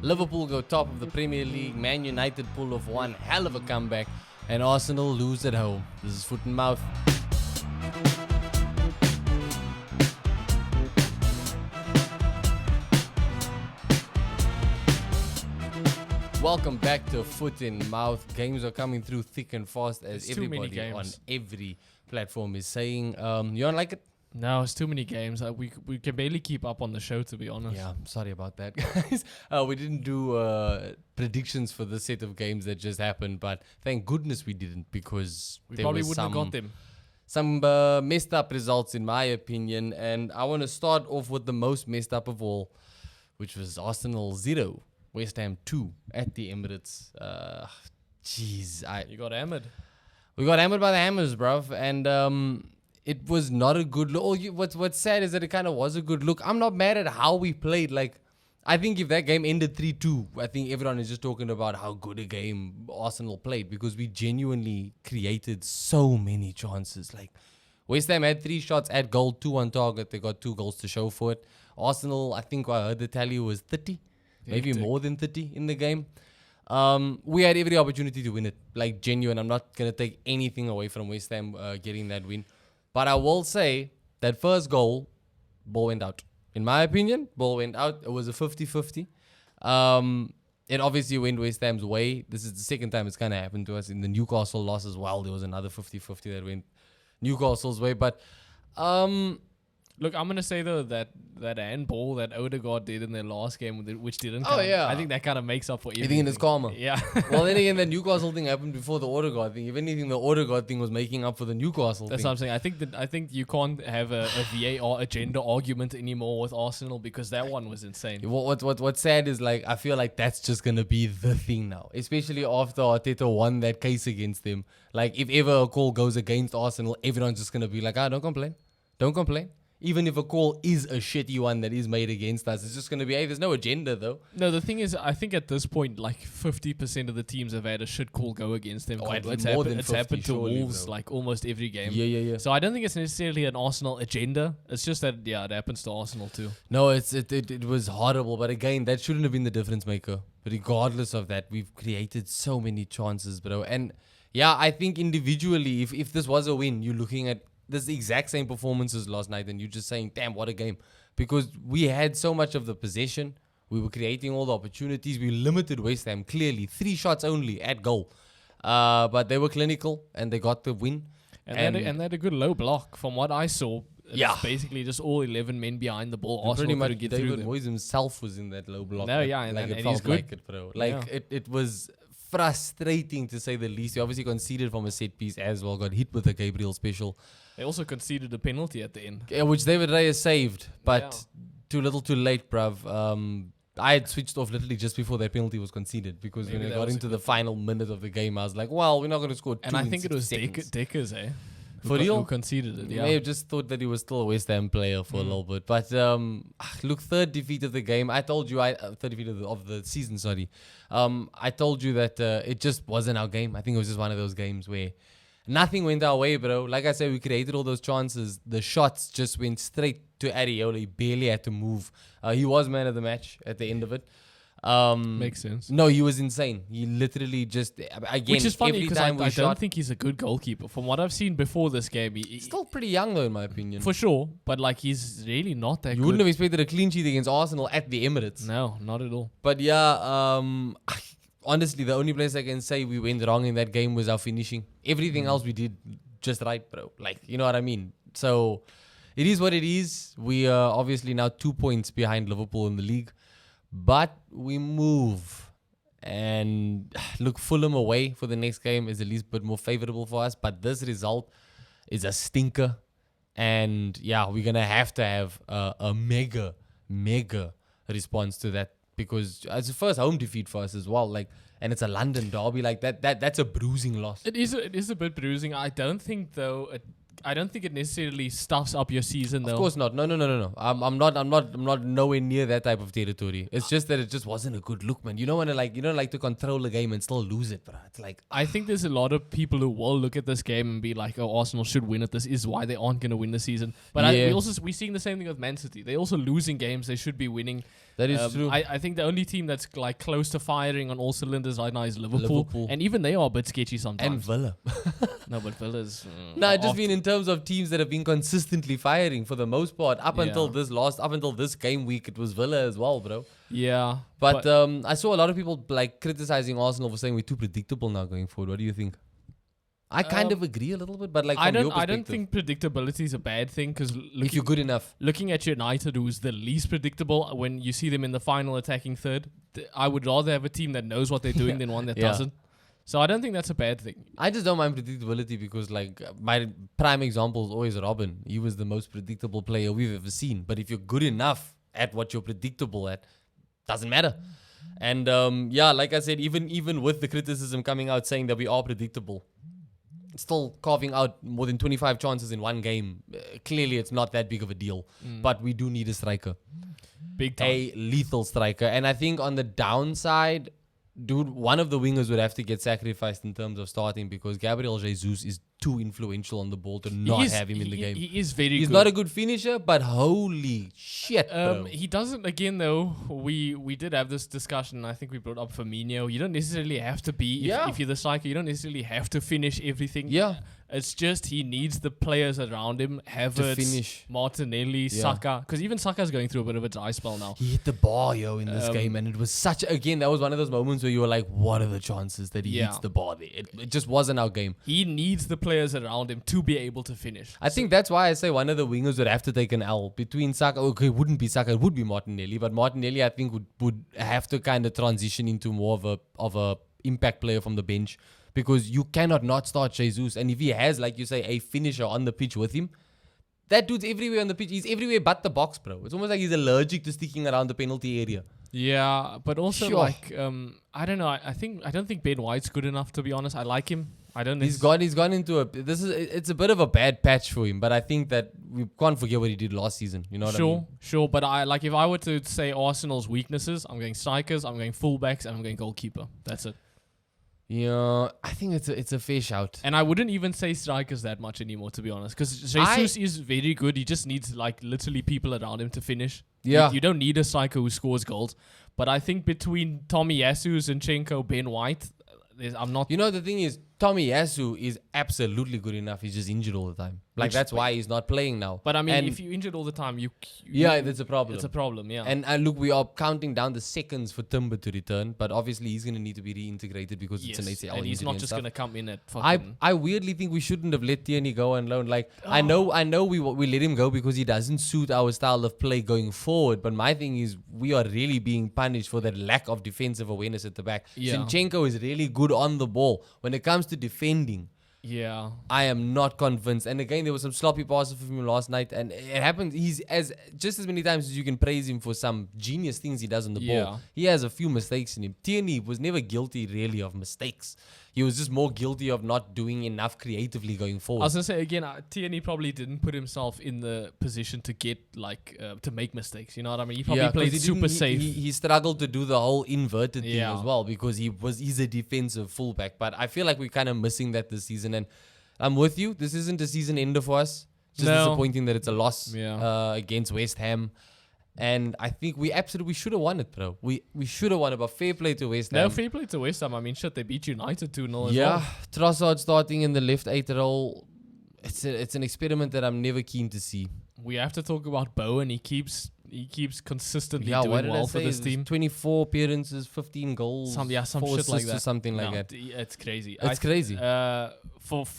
Liverpool go top of the Premier League, Man United pull off one hell of a comeback, and Arsenal lose at home. This is Foot and Mouth. Welcome back to Foot in Mouth. Games are coming through thick and fast as There's too many everybody on games. every platform is saying. You don't like it? No, it's too many games. We can barely keep up on the show, to be honest. Yeah, I'm sorry about that, guys. We didn't do predictions for the set of games that just happened, but thank goodness we didn't because We there probably was wouldn't have got them. some messed up results in my opinion, and I want to start off with the most messed up of all, which was Arsenal 0, West Ham 2 at the Emirates. You got hammered. We got hammered by the Hammers, bruv, and it was not a good look. What's sad is that it kind of was a good look. I'm not mad at how we played. Like, I think if that game ended 3-2, I think everyone is just talking about how good a game Arsenal played because we genuinely created so many chances. Like, West Ham had 3 shots at goal, 2 on target. They got 2 goals to show for it. Arsenal, I think I heard the tally was 30, maybe Hectic. more than 30 in the game. We had every opportunity to win it. Like, genuine. I'm not going to take anything away from West Ham getting that win. But I will say that first goal, ball went out. In my opinion, ball went out. It was a 50-50. It obviously went West Ham's way. This is the second time it's kind of happened to us. In the Newcastle loss as well, there was another 50-50 that went Newcastle's way. But Look, I'm gonna say though that handball that Odegaard did in their last game, which didn't. Oh, count, yeah. I think that kind of makes up for everything. you think it's karma? Yeah. Well, then again, the Newcastle thing happened before the Odegaard thing. If anything, the Odegaard thing was making up for the Newcastle That's thing. what I'm saying. I think you can't have a VAR agenda argument anymore with Arsenal because that one was insane. What's sad is, like, I feel like that's just gonna be the thing now, especially after Arteta won that case against them. Like, if ever a call goes against Arsenal, everyone's just gonna be like, don't complain. Even if a call is a shitty one that is made against us, it's just gonna be, hey, there's no agenda though. No, the thing is, I think at this point, like 50% of the teams have had a shit call go against them. Oh, at It's more happened, than it's 50 happened to surely, Wolves bro. like almost every game. Yeah. So I don't think it's necessarily an Arsenal agenda. It's just that it happens to Arsenal too. No, it was horrible, but again, that shouldn't have been the difference maker. But regardless of that, we've created so many chances, bro. And yeah, I think individually, if this was a win, you're looking at this exact same performances last night, and you're just saying, damn, what a game. Because we had so much of the possession. We were creating all the opportunities. We limited West Ham, clearly. 3 shots only at goal. But they were clinical, and they got the win. And they had a good low block from what I saw. It's Yeah. basically just all 11 men behind the ball. And Arsenal pretty much couldn't get through David them. Moyes himself was in that low block. No, Like- yeah, and- like and it he's felt good. like it, bro. Like Yeah. it was frustrating to say the least. We obviously conceded from a set piece as well. Got hit with a Gabriel special, They also conceded a penalty at the end. which David Reyes saved, but Yeah. too little, too late, bruv. I had switched off literally just before that penalty was conceded because Maybe when I that got was a into the final minute of the game, I was like, well, we're not going to score 2 And I in think it 60 was seconds. Deckers, eh? For real? Who conceded it, You yeah. may have just thought that he was still a West Ham player for a little bit. But look, third defeat of the game. I told you, third defeat of the season, sorry. I told you that it just wasn't our game. I think it was just one of those games where nothing went our way, bro. Like I said, we created all those chances. The shots just went straight to Areola. He barely had to move. He was man of the match at the end of it. Makes sense. No, he was insane. He literally just, again, Which is funny every because time we I shot. don't think he's a good goalkeeper. From what I've seen before this game, Still pretty young, though, in my opinion. for sure, but like he's really not that You good. wouldn't have expected a clean sheet against Arsenal at the Emirates. No, not at all. But yeah, honestly, the only place I can say we went wrong in that game was our finishing. Everything else we did just right, bro. Like, you know what I mean? So it is what it is. We are obviously now 2 points behind Liverpool in the league. But we move. And look, Fulham away for the next game is at least a bit more favorable for us. But this result is a stinker. And yeah, we're going to have a mega response to that. Because it's the first home defeat for us as well. Like, and it's a London derby. Like that's a bruising loss. It is a bit bruising. I don't think though. I don't think it necessarily stuffs up your season though. Of course not. No. I'm not nowhere near that type of territory. It's just that it just wasn't a good look, man. You don't want to like to control the game and still lose it, bro. It's like, I think there's a lot of people who will look at this game and be like, "Oh, Arsenal should win it. This is why they aren't going to win the season." But Yeah. we're seeing the same thing with Man City. They're also losing games they should be winning. That is true. I think the only team that's like close to firing on all cylinders right now is Liverpool. Liverpool. And even they are a bit sketchy sometimes. And Villa. No, but Villa's... No, I just mean in terms of teams that have been consistently firing for the most part. Up until this game week, it was Villa as well, bro. Yeah. But I saw a lot of people like criticizing Arsenal for saying we're too predictable now going forward. What do you think? I kind of agree a little bit, but like from your perspective, I don't think predictability is a bad thing because if you're good enough. Looking at United, who's the least predictable when you see them in the final attacking third, I would rather have a team that knows what they're doing than one that doesn't. So I don't think that's a bad thing. I just don't mind predictability because like my prime example is always Robin. He was the most predictable player we've ever seen. But if you're good enough at what you're predictable at, doesn't matter. And like I said, even with the criticism coming out saying that we are predictable, still carving out more than 25 chances in one game. Clearly, it's not that big of a deal. But we do need a striker. Big time. A lethal striker. And I think on the downside, dude, one of the wingers would have to get sacrificed in terms of starting because Gabriel Jesus is too influential on the ball to not have him in the game. He is very good. He's not a good finisher, but holy shit, bro. He doesn't, again, though, we did have this discussion, I think we brought up Firmino. You don't necessarily have to be, if you're the striker, you don't necessarily have to finish everything. Yeah. It's just he needs the players around him, Havertz, finish. Martinelli, Saka. Because even Saka's going through a bit of a dry spell now. He hit the bar, in this game. And it was again, that was one of those moments where you were like, what are the chances that he hits the bar there? It just wasn't our game. He needs the players around him to be able to finish. I think that's why I say one of the wingers would have to take an L. Between Saka, okay, it wouldn't be Saka, it would be Martinelli. But Martinelli, I think, would have to kind of transition into more of a impact player from the bench. Because you cannot not start Jesus. And if he has, like you say, a finisher on the pitch with him, that dude's everywhere on the pitch. He's everywhere but the box, bro. It's almost like he's allergic to sticking around the penalty area. Yeah, but also I don't know. I don't think Ben White's good enough, to be honest. I like him. I don't. He's gone into it's a bit of a bad patch for him. But I think that we can't forget what he did last season. You know what I mean? Sure. But if I were to say Arsenal's weaknesses, I'm going strikers, I'm going fullbacks, and I'm going goalkeeper. That's it. Yeah, I think it's a fair shout. And I wouldn't even say strikers that much anymore, to be honest. Because Jesus is very good. He just needs literally people around him to finish. Yeah. You don't need a striker who scores goals. But I think between Tomiyasu, Zinchenko, Ben White, I'm not... You know, the thing is, Tomiyasu is absolutely good enough. He's just injured all the time. That's why he's not playing now. But I mean, if you're injured all the time, that's a problem. It's a problem, yeah. And look, we are counting down the seconds for Timber to return, but obviously he's going to need to be reintegrated because it's an ACL. And he's not just going to come in at fucking... I weirdly think we shouldn't have let Tierney go on loan. I know we let him go because he doesn't suit our style of play going forward, but my thing is we are really being punished for that lack of defensive awareness at the back. Yeah. Zinchenko is really good on the ball. When it comes to defending, yeah, I am not convinced. And again, there was some sloppy passes from him last night, and it happens. He's just as many times as you can praise him for some genius things he does on the ball. He has a few mistakes in him. Tierney was never guilty really of mistakes. He was just more guilty of not doing enough creatively going forward. I was gonna say again, Tierney probably didn't put himself in the position to get to make mistakes. You know what I mean? He probably played super safe. He struggled to do the whole inverted thing as well because he's a defensive fullback. But I feel like we're kind of missing that this season. And I'm with you. This isn't a season ender for us. Just disappointing that it's a loss against West Ham. And I think we absolutely should have won it, bro. We should have won it, but fair play to West Ham. No, fair play to West Ham. I mean, shit, they beat United 2-0 as well. Yeah, Trossard starting in the left 8 role. It's an experiment that I'm never keen to see. We have to talk about Bowen. He keeps consistently doing well for this team. 24 appearances, 15 goals, some shit like that. Or something like that. It's crazy. It's crazy.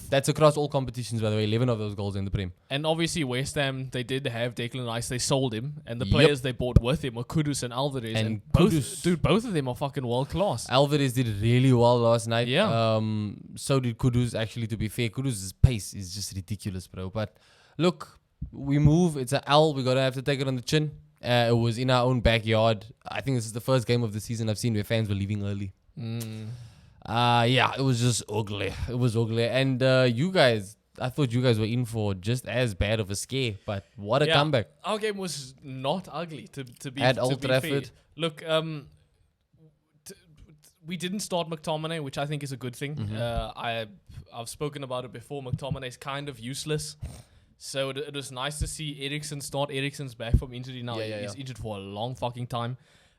That's across all competitions, by the way. 11 of those goals in the Prem. And obviously West Ham, they did have Declan Rice. They sold him, and the players they bought with him were Kudus and Alvarez. And both of them are fucking world class. Alvarez did really well last night. Yeah. So did Kudus. Actually, to be fair, Kudus' pace is just ridiculous, bro. But look, we move. It's an L. We're gonna have to take it on the chin. It was in our own backyard. I think this is the first game of the season I've seen where fans were leaving early. It was just ugly. It was ugly. And you guys, I thought you guys were in for just as bad of a scare, but what a comeback. Our game was not ugly to be at Old Trafford. Fair. Look, we didn't start McTominay, which I think is a good thing. I've spoken about it before. McTominay is kind of useless. So it was nice to see Eriksen start. Eriksen's back from injury now. He's injured for a long fucking time.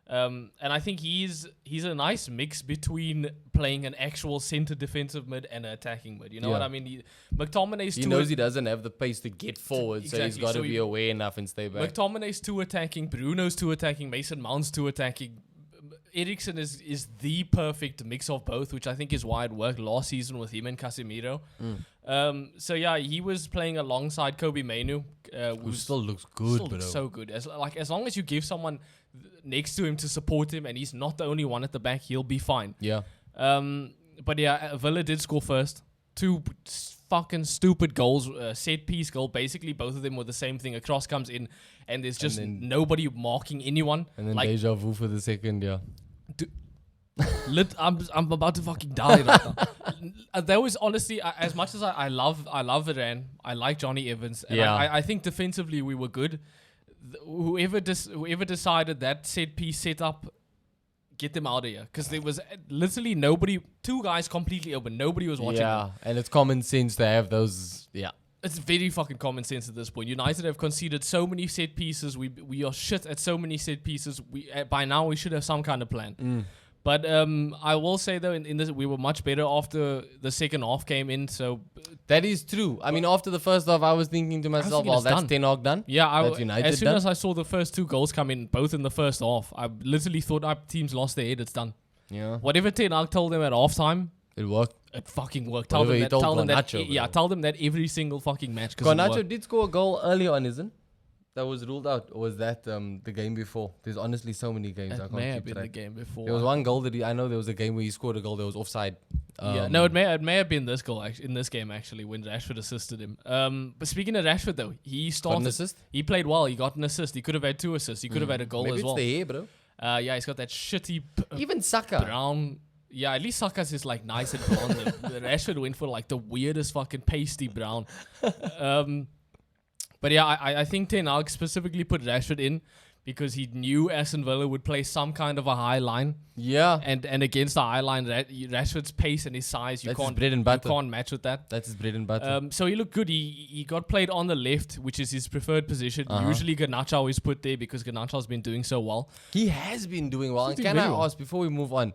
And I think he's a nice mix between playing an actual center defensive mid and an attacking mid. You know what I mean? McTominay's he knows he doesn't have the pace to get forward, so he's got to be aware enough and stay back. McTominay's 2 attacking, Bruno's 2 attacking, Mason Mount's 2 attacking. Eriksen is the perfect mix of both, which I think is why it worked last season with him and Casemiro. So yeah, he was playing alongside Kobe Mainoo, who still looks good, bro. So good. As long as you give someone next to him to support him, and he's not the only one at the back, he'll be fine. Yeah. But yeah, Villa did score first. 2 fucking stupid goals, set piece goal. Basically, both of them were the same thing. A cross comes in, and there's just nobody marking anyone. And then deja vu for the second, yeah. I'm about to fucking die right now. That was honestly, as much as I love Varane, I like Johnny Evans, and I think defensively we were good. Whoever decided that set piece set up, get them out of here, because there was literally nobody. 2 guys completely open. Nobody was watching. Yeah, and it's common sense to have those. Yeah. It's very fucking common sense at this point. United have conceded so many set pieces. We are shit at so many set pieces. By now we should have some kind of plan. But I will say though, in this we were much better after the second half came in. So that is true. I mean, after the first half, I was thinking to myself, "Well, that's Ten Hag done." Yeah, that's United as soon done. as I saw the first 2 goals come in, both in the first half, I literally thought our team's lost their head. It's done. Yeah. Whatever Ten Hag told them at halftime, it worked. It fucking worked. Tell them that every single fucking match. Garnacho did score a goal earlier on, isn't? That was ruled out. Or was that the game before? There's honestly so many games. I can't may keep have been track. the game before. There was one goal that I know there was a game where he scored a goal that was offside. It may have been this goal in this game actually when Rashford assisted him. But speaking of Rashford though, he started. Got an assist? He played well. He got an assist. He could have had 2 assists. He could have had a goal Maybe as well. Maybe it's the hair, bro. Yeah, he's got that shitty. Even Saka. Brown. Yeah, at least Saka's is like nice and blonde. The Rashford went for like the weirdest fucking pasty brown. But yeah, I think Ten Hag specifically put Rashford in because he knew Aston Villa would play some kind of a high line. Yeah. And against the high line, Rashford's pace and his size, you can't match with that. That's his bread and butter. So he looked good. He got played on the left, which is his preferred position. Usually Garnacho is put there because Garnacho's been doing so well. He has been doing well. And can I ask, before we move on,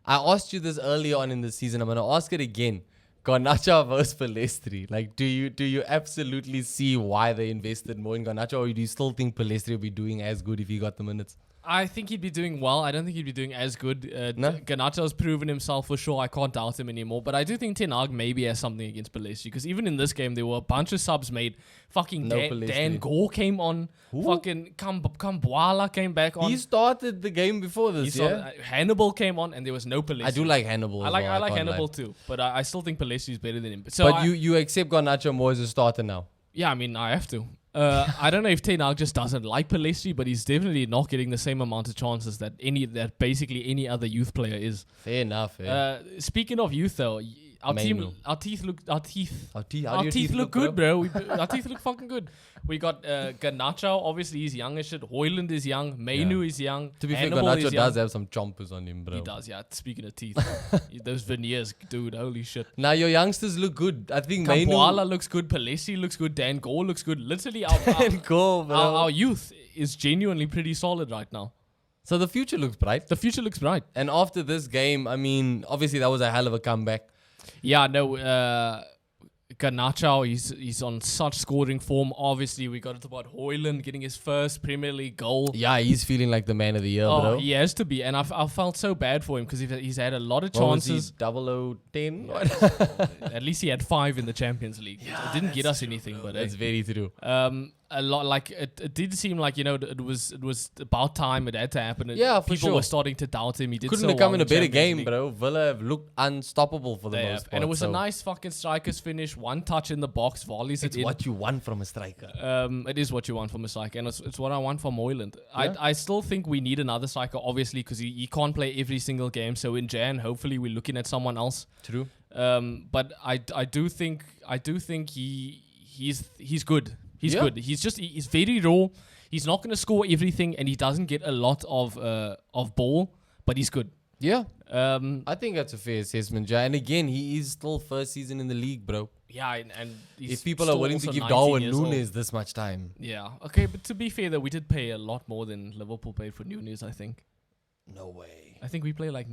I asked you this earlier on in the season. I'm going to ask it again. Garnacho versus Pellistri. Like, do you absolutely see why they invested more in Garnacho, or do you still think Pellistri will be doing as good if he got the minutes? I think he'd be doing well. I don't think he'd be doing as good. No? Garnacho's proven himself for sure. I can't doubt him anymore. But I do think Ten Hag maybe has something against Pellistri, because even in this game, there were a bunch of subs made. Fucking Dan Gore came on. Who? Fucking Kambuala came back on. He started the game before this, Hannibal came on, and there was no Pellistri. I do like Hannibal. I like Hannibal too, but I still think Pellistri is better than him. So you accept Garnacho more as a starter now? Yeah, I mean, I have to. I don't know if Ten Hag just doesn't like Pellistri, but he's definitely not getting the same amount of chances that basically any other youth player is. Fair enough. Speaking of youth, though, our teeth look good, bro. Our teeth look fucking good. We got Garnacho, obviously he's young as shit. Højlund is young. Mainoo is young. To be fair, Garnacho does have some chompers on him, bro. He does, yeah. Speaking of teeth, those veneers, dude, holy shit. Now your youngsters look good. I think Kambuala looks good. Pellistri looks good. Dan Gore looks good. Literally, our youth is genuinely pretty solid right now. So the future looks bright. The future looks bright. And after this game, I mean, obviously that was a hell of a comeback. Yeah, no, Garnacho, he's on such scoring form. Obviously, we got to talk about Højlund getting his first Premier League goal. Yeah, he's feeling like the man of the year, bro. He has to be. And I felt so bad for him because he's had a lot of chances. What was he, 0010? At least he had 5 in the Champions League. Yeah, it didn't get us anything, but that's very true. A lot, like it did seem like, you know, it was about time it had to happen. Yeah, for people were starting to doubt him. He did couldn't so have come well in a better game, League. bro. Villa have looked unstoppable for the most part. And it was a nice fucking striker's finish. One touch in the box, volleys it in. It's what you want from a striker. It is what you want from a striker, and it's what I want from Højlund. Yeah. I still think we need another striker, obviously, because he can't play every single game. So in Jan, hopefully we're looking at someone else. True. But I do think he's good. He's good. He's very raw. He's not going to score everything, and he doesn't get a lot of ball, but he's good. Yeah. Um, I think that's a fair assessment, Jai. And again, he is still first season in the league, bro. yeah, and he's If people are still willing to also give 19 Darwin years old. Nunes this much time. Yeah, okay, but to be fair, though, we did pay a lot more than Liverpool paid for Nunes. I think. No way. I think we paid like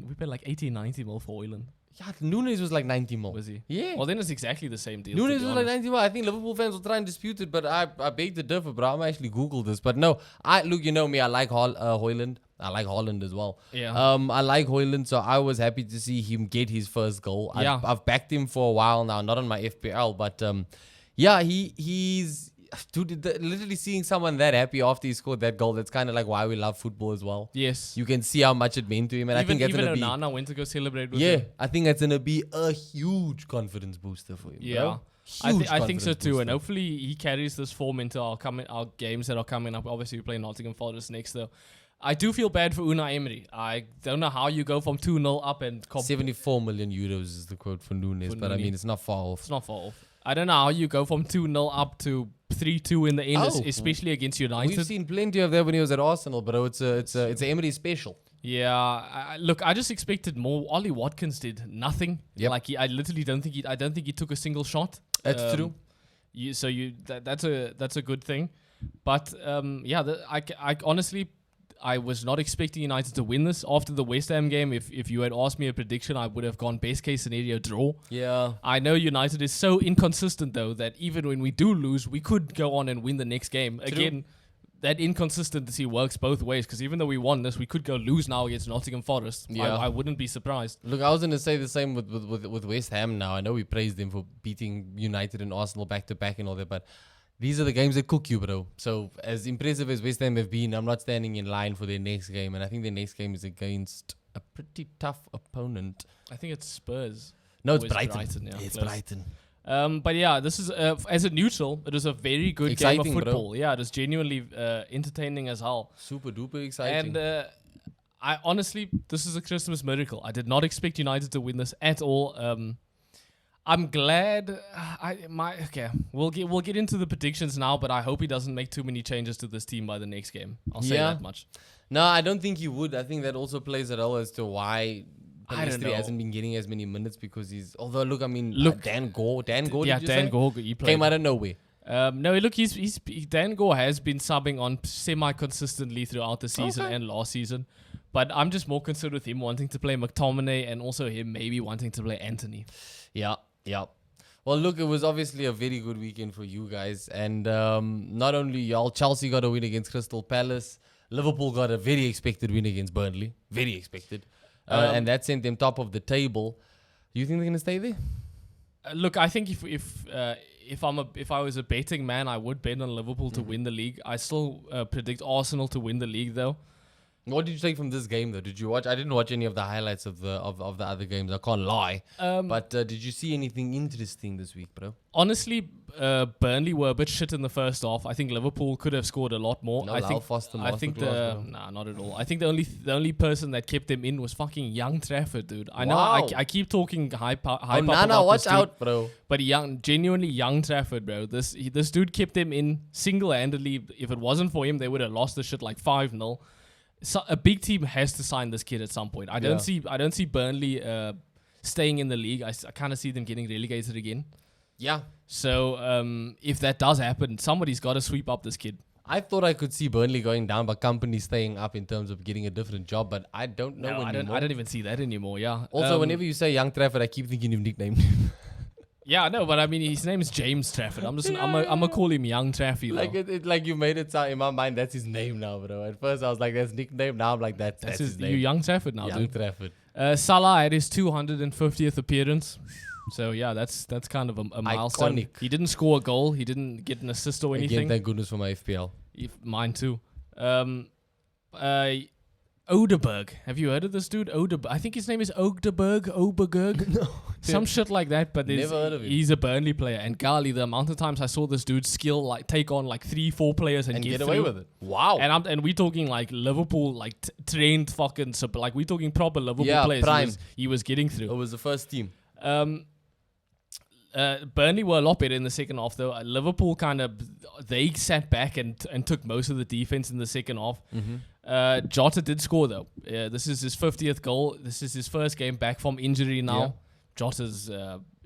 80, 90 mil for Højlund. Yeah, Nunes was like 90 mil. Was he? Yeah. Well, then it's exactly the same deal. Nunes to be was like honest. 90 mil. I think Liverpool fans will try and dispute it, but I beg to differ, bro. I'm actually Googled this. But no, look, you know me, I like Højlund. I like Holland as well. Yeah. I like Højlund, so I was happy to see him get his first goal. Yeah. I've backed him for a while now, not on my FPL, but yeah, he's dude. Literally seeing someone that happy after he scored that goal, that's kind of like why we love football as well. Yes. You can see how much it meant to him, and I think that's even gonna be Onana went to go celebrate with yeah. him. I think that's gonna be a huge confidence booster for him. Yeah. Bro. I Huge think so confidence too, and booster. hopefully he carries this form into our games that are coming up. Obviously, we play Nottingham Forest next, though. I do feel bad for Unai Emery. I don't know how you go from 2-0 up and 74 million euros is the quote for Nunes, but I Nunez. mean it's not far off. it's not far off. I don't know how you go from 2-0 up to 3-2 in the end, Oh. especially against United. We've seen plenty of that when he was at Arsenal, bro. It's a Emery special. Yeah, look, I just expected more. Ollie Watkins did nothing. Yep. Like I literally don't think he took a single shot. That's true. That's a good thing, but yeah, I honestly I was not expecting United to win this after the West Ham game. If you had asked me a prediction, I would have gone best case scenario draw. Yeah. I know United is so inconsistent though that even when we do lose, we could go on and win the next game. Again, that inconsistency works both ways because even though we won this, we could go lose now against Nottingham Forest. Yeah. I wouldn't be surprised. Look, I was going to say the same with West Ham now. I know we praised them for beating United and Arsenal back to back and all that, but these are the games that cook you, bro. So as impressive as West Ham have been, I'm not standing in line for their next game, and I think their next game is against a pretty tough opponent. I think it's Spurs. No, it's Or is Brighton. Brighton, yeah, It's close. Brighton. But yeah, this is as a neutral, it was a very good Exciting, game of bro. football. Yeah, it was genuinely entertaining as hell. Super duper exciting. And I honestly, this is a Christmas miracle. I did not expect United to win this at all. I'm glad. We'll get into the predictions now, but I hope he doesn't make too many changes to this team by the next game. I'll say Yeah. that much. No, I don't think he would. I think that also plays a role as to why I don't Pellistri know. hasn't been getting as many minutes because he's. Although, look, I mean, Look, Dan Gore. Yeah, did you Dan say? Gore, he played. Came out of nowhere. No, look, Dan Gore has been subbing on semi-consistently throughout the season Okay. and last season, but I'm just more concerned with him wanting to play McTominay and also him maybe wanting to play Anthony. Yeah, yeah. Well, look, it was obviously a very good weekend for you guys. And not only y'all, Chelsea got a win against Crystal Palace. Liverpool got a very expected win against Burnley. Very expected. And that sent them top of the table. Do you think they're going to stay there? Look, I think if I was a betting man, I would bet on Liverpool to win the league. I still predict Arsenal to win the league, though. What did you take from this game, though? Did you watch? I didn't watch any of the highlights of the other games. I can't lie. But did you see anything interesting this week, bro? Honestly, Burnley were a bit shit in the first half. I think Liverpool could have scored a lot more. No, I think Foster I think masterclass, bro. not at all. I think the only person that kept them in was fucking Young Trafford, dude. I know Wow. I keep talking hype Oh, up Nana, about watch this dude, out, bro. but genuinely Young Trafford, bro. This dude kept them in single-handedly. If it wasn't for him, they would have lost the shit like 5-0. So a big team has to sign this kid at some point. I don't see Burnley staying in the league. I kind of see them getting relegated again. Yeah. So if that does happen, somebody's got to sweep up this kid. I thought I could see Burnley going down, but company staying up in terms of getting a different job. But I don't know anymore. I don't even see that anymore. Yeah. Also, whenever you say Young Trafford, I keep thinking you've nicknamed him. Yeah, no, but I mean his name is James Trafford. I'm gonna call him Young Traffy. Like it like you made it sound in my mind. That's his name now, bro. At first I was like, that's nickname. Now I'm like, that's his you name. Young Trafford now, Young dude. Trafford. Salah had his 250th appearance. So yeah, that's kind of a milestone. Iconic. He didn't score a goal. He didn't get an assist or anything. Again, thank goodness for my FPL. Mine too. Odeberg. Have you heard of this dude? Odeberg. I think his name is Oberg. No. Some shit like that. But Never heard of him. he's a Burnley player. And golly, the amount of times I saw this dude skill like take on like 3-4 players and And get through. away with it. Wow. And we talking like Liverpool, like trained fucking like we talking proper Liverpool Yeah, players. prime. He was getting It through. was the first team. Burnley were a lot better in the second half though. Liverpool kind of they sat back and took most of the defense in the second half. Jota did score though. This is his 50th goal. This is his first game back from injury now. Yeah. Jota's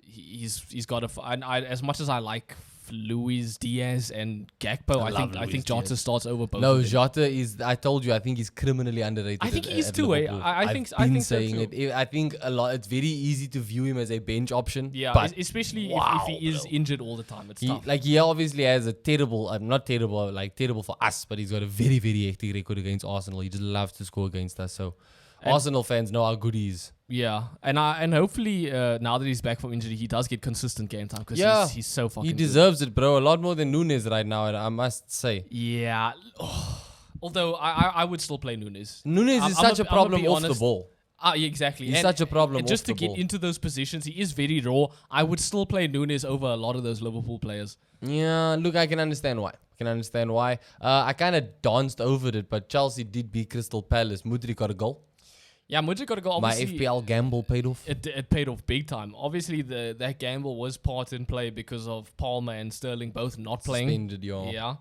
he's got as much as I like Luis Diaz and Gakpo, I think Jota Diaz. starts over both. No, of them. Jota is. I told you. I think he's criminally underrated. I think at, he is at too. Liverpool. I think I've been so saying too. it. I think a lot. It's very easy to view him as a bench option. Yeah, but especially wow, if he is bro. injured all the time. It's He, tough. like he obviously has a terrible, not terrible, like terrible for us, but he's got a very, very hectic record against Arsenal. He just loves to score against us. So Arsenal fans know how good he is. Yeah, and hopefully now that he's back from injury, he does get consistent game time because Yeah, he's so fucking. He good. deserves it, bro. A lot more than Nunes right now, I must say. Yeah. Although I would still play Nunes. Nunes is such a problem off the ball. Yeah, exactly. He's such a problem And just off to the get ball. into those positions, he is very raw. I would still play Nunes over a lot of those Liverpool players. Yeah, look, I can understand why. I kind of danced over it, but Chelsea did beat Crystal Palace. Mudryk got a goal. Yeah, Mudryk got to go. My Obviously, FPL gamble paid off. It paid off big time. Obviously, that gamble was part in play because of Palmer and Sterling both not playing. Suspended, yo. Yeah.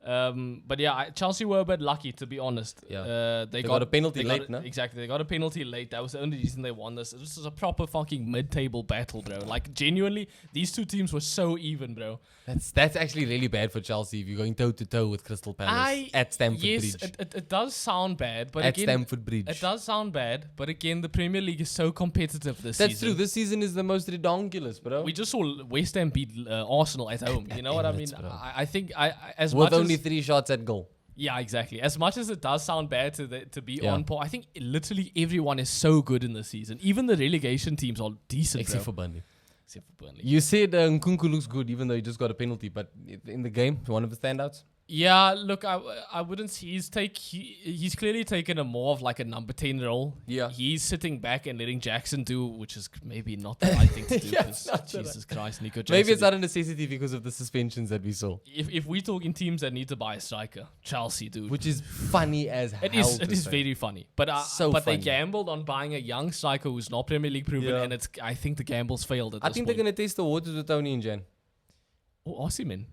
But yeah, Chelsea were a bit lucky, to be honest. Yeah. They got a penalty they got late, no? Exactly, they got a penalty late. That was the only reason they won this. This is a proper fucking mid-table battle, bro. Like, genuinely, these two teams were so even, bro. That's actually really bad for Chelsea if you're going toe to toe with Crystal Palace at Stamford Yes, Bridge. it does sound bad, but At again, Stamford Bridge. it does sound bad. But again, the Premier League is so competitive this That's season. true. This season is the most ridiculous, bro. We just saw West Ham beat Arsenal at home. You know what I mean? Emirates, bro. I think as with much only as, 3 shots at goal. yeah, exactly. As much as it does sound bad to be Yeah. on par, I think literally everyone is so good in this season. Even the relegation teams are decent, Except bro. for Burnley. Except for Burnley. You said Nkunku looks good, even though he just got a penalty. But in the game, one of the standouts. Yeah, look, I wouldn't. He's clearly taken a more of like a number 10 role. Yeah. He's sitting back and letting Jackson do, which is maybe not the right thing to do. Yeah, 'cause it's not the Jesus Christ, Nico Jackson. Maybe it's not a necessity because of the suspensions that we saw, If we talking teams that need to buy a striker, Chelsea, dude. which is funny as hell. It is to say. very funny, but So but they funny. gambled on buying a young striker who's not Premier League proven, Yeah. and I think the gambles failed at I this think point. they're gonna test the waters with Tony and Jan. Oh, Osimhen.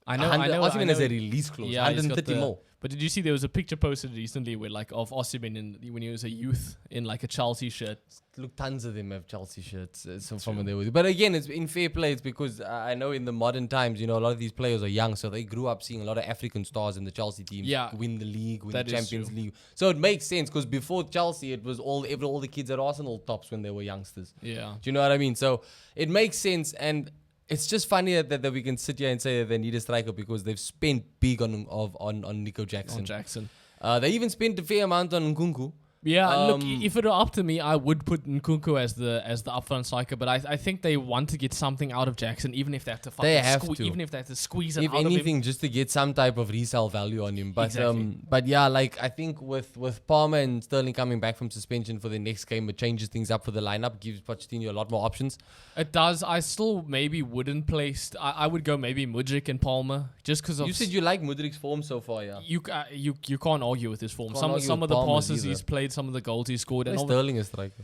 I know. I Osimhen know. has a release clause. Yeah, he's got 130 the- mil. But did you see there was a picture posted recently with like of Osimhen when he was a youth in like a Chelsea shirt? Look, tons of them have Chelsea shirts. So from there with. But again, it's in fair play. It's because I know in the modern times, a lot of these players are young, so they grew up seeing a lot of African stars in the Chelsea teams Yeah. win the league, win That the is Champions true. League. So it makes sense because before Chelsea, it was all the kids at Arsenal tops when they were youngsters. Yeah. Do you know what I mean? So it makes sense, and it's just funny that we can sit here and say that they need a striker because they've spent big on Nico Jackson. On Jackson. They even spent a fair amount on Nkunku. Yeah, look, Um, if it were up to me, I would put Nkunku as the upfront striker, but I think they want to get something out of Jackson, even if they have to They have to. even if they have to squeeze it If out of him. anything, just to get some type of resale value on him. But Exactly. but yeah, like I think with Palmer and Sterling coming back from suspension for the next game, it changes things up for the lineup, gives Pochettino a lot more options. It does. I still maybe wouldn't place. I would go maybe Mudryk and Palmer just because of. You said you like Mudryk's form so far, yeah. You can't argue with his form. Can't argue Some with of the Palmer's passes either. he's played, some of the goals he scored, and Sterling is striker.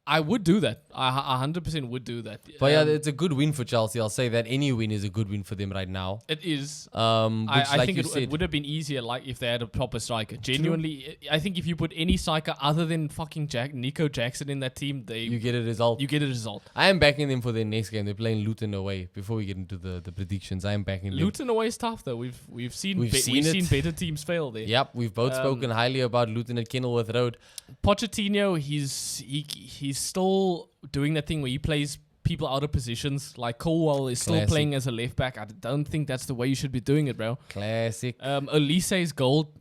I would do that. I 100% would do that. But yeah, it's a good win for Chelsea. I'll say that any win is a good win for them right now. it is. Which, I like think you it said, would have been easier like if they had a proper striker. Genuinely, I think if you put any striker other than fucking Nico Jackson in that team, you get a result. you get a result. I am backing them for their next game. They're playing Luton away. Before we get into the predictions, I am backing them. Luton away is tough though. We've seen We've seen it. better teams fail there. Yep, we've both spoken highly about Luton at Kenilworth Road. Pochettino, he's still doing that thing where he plays people out of positions. Like Colwell is still Classic. playing as a left back. I don't think that's the way you should be doing it, bro. Classic. Elise's goal,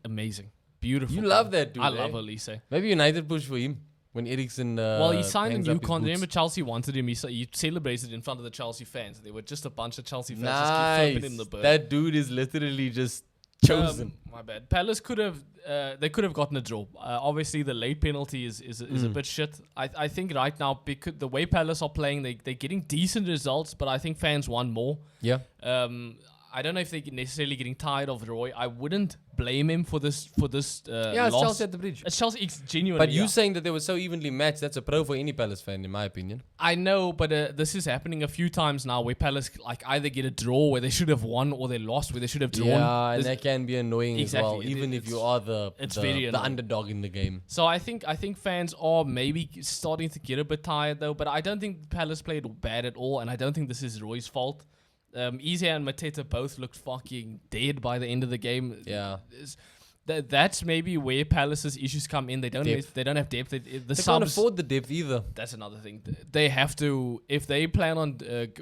amazing, beautiful. You goal. love that dude, I eh? love Elise. Maybe United push for him when Ericsson. Well, he signed a hangs new up his contract. boots. Remember, Chelsea wanted him. He celebrated in front of the Chelsea fans. There were just a bunch of Chelsea fans just keep flipping him the Nice. bird. That dude is literally just chosen. My bad. Palace could have. They could have gotten a draw. Obviously, the late penalty is a bit shit. I think right now, because the way Palace are playing, they're getting decent results, but I think fans want more. Yeah. I don't know if they're necessarily getting tired of Roy. I wouldn't blame him for this. Yeah, it's loss. Chelsea at the bridge. It's Chelsea, it's genuinely. But you saying that they were so evenly matched, that's a pro for any Palace fan, in my opinion. I know, but this is happening a few times now where Palace like either get a draw where they should have won, or they lost where they should have drawn. Yeah, and This- that can be annoying Exactly. as well, even if It's- you are the very the annoying. underdog in the game. So I think fans are maybe starting to get a bit tired though, but I don't think Palace played bad at all, and I don't think this is Roy's fault. Eze and Mateta both looked fucking dead by the end of the game. Yeah. That's maybe where Palace's issues come in. They don't Depth. they don't have depth. The They can't subs, afford the depth either. that's another thing. They have to, if they plan on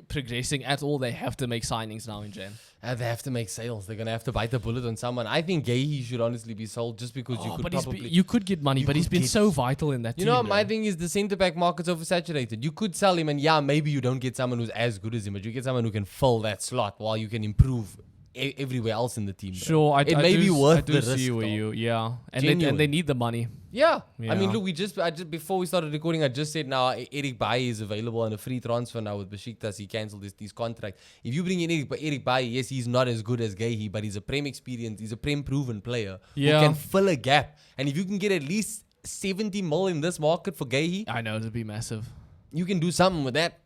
progressing at all, they have to make signings now in Jan. And they have to make sales. They're gonna have to bite the bullet on someone. I think Gahey should honestly be sold just because you could but probably. you could get money, you but he's could been get- so vital in that You team. know, my though. thing is the centre back market's oversaturated. You could sell him, and yeah, maybe you don't get someone who's as good as him, but you get someone who can fill that slot while you can improve everywhere else in the team. bro. Sure, It may be worth I do the see risk, where though. you, yeah, and Genuine. they need the money. Yeah. I mean, Yeah. look, I just before we started recording, I just said now Eric Bailly is available on a free transfer now with Besiktas. He cancelled his contract. If you bring in Eric Bailly, yes, he's not as good as Gahey, but he's a Prem experienced, he's a Prem proven player Yeah. who can fill a gap. And if you can get at least 70 mil in this market for Gahey, I know it'll be massive. you can do something with that.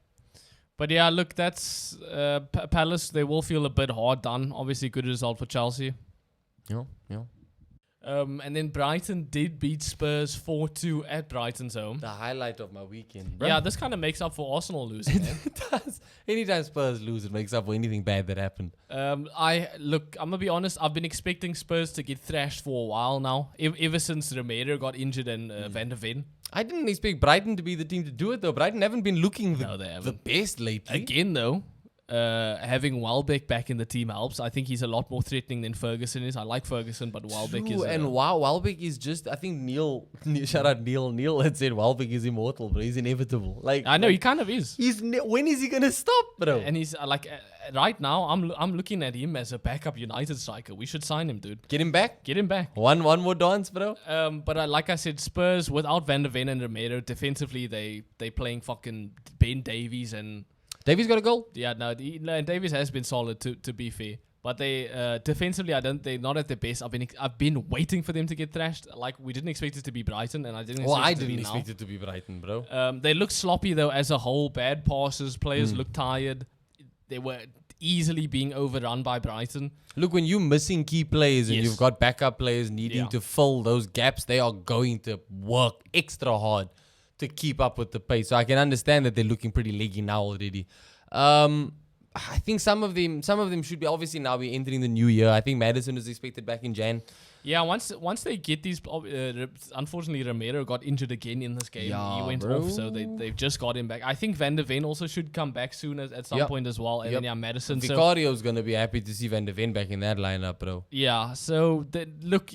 But yeah, look, that's Palace. They will feel a bit hard done. Obviously, good result for Chelsea. Yeah. And then Brighton did beat Spurs 4-2 at Brighton's home. The highlight of my weekend. Bro. Yeah, this kind of makes up for Arsenal losing. man. It does. Anytime Spurs lose, it makes up for anything bad that happened. I'm gonna be honest. I've been expecting Spurs to get thrashed for a while now. Ever since Romero got injured and Van der Ven. I didn't expect Brighton to be the team to do it, though. Brighton haven't been looking No, they the haven't. best lately. Again, though, having Welbeck back in the team helps. I think he's a lot more threatening than Ferguson is. I like Ferguson, but Welbeck True, is. and wow, Welbeck is just. I think Neil shout out Neil. Neil had said Welbeck is immortal, bro. He's inevitable. Like I know he kind of is. when is he gonna stop, bro? And he's right now. I'm looking at him as a backup United striker. We should sign him, dude. Get him back. Get him back. One more dance, bro. But like I said, Spurs without Van der Ven and Romero defensively, they playing fucking Ben Davies and Davies got a goal. yeah, no, Davies has been solid to be fair. But they defensively, they're not at their best. I've been waiting for them to get thrashed. Like we didn't expect it to be Brighton, and I didn't. Well, expect I it to didn't be expect now. it to be Brighton, bro. They look sloppy though as a whole. Bad passes. Players look tired. They were easily being overrun by Brighton. Look, when you're missing key players and Yes. you've got backup players needing Yeah. to fill those gaps, they are going to work extra hard to keep up with the pace. So I can understand that they're looking pretty leggy now already. I think some of them should be obviously now we're entering the new year. I think Madison is expected back in Jan. Yeah, once they get these, unfortunately Romero got injured again in this game. Yeah, He went bro. off, so they've just got him back. I think Van der Ven also should come back soon at some Yep. point as well. And Yep. then yeah, Madison. So Vicario's gonna be happy to see Van der Ven back in that lineup, bro. yeah, so look,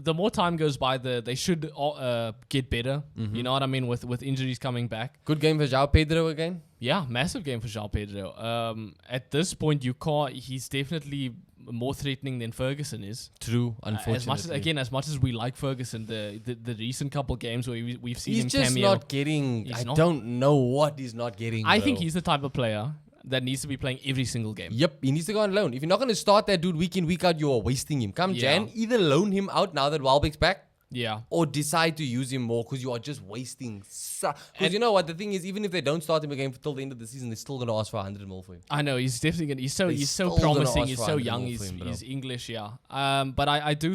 the more time goes by, they should get better. Mm-hmm. You know what I mean with injuries coming back. Good game for João Pedro again. Yeah, massive game for João Pedro. At this point, he's definitely more threatening than Ferguson is. True, unfortunately. As much as we like Ferguson, the recent couple games where we've seen he's him just cameo, not getting. He's I not. don't know what he's not getting. I bro. think he's the type of player that needs to be playing every single game. Yep, he needs to go on loan. If you're not going to start that dude week in, week out, you are wasting him. Come Yeah. Jan, either loan him out now that Welbeck's back, Yeah. or decide to use him more because you are just wasting. Because you know what? The thing is, even if they don't start him again till the end of the season, they're still going to ask for 100 mil for him. I know he's definitely gonna. He's so still gonna promising. ask He's for so 100 young. mil for him, bro. He's English, yeah. But I do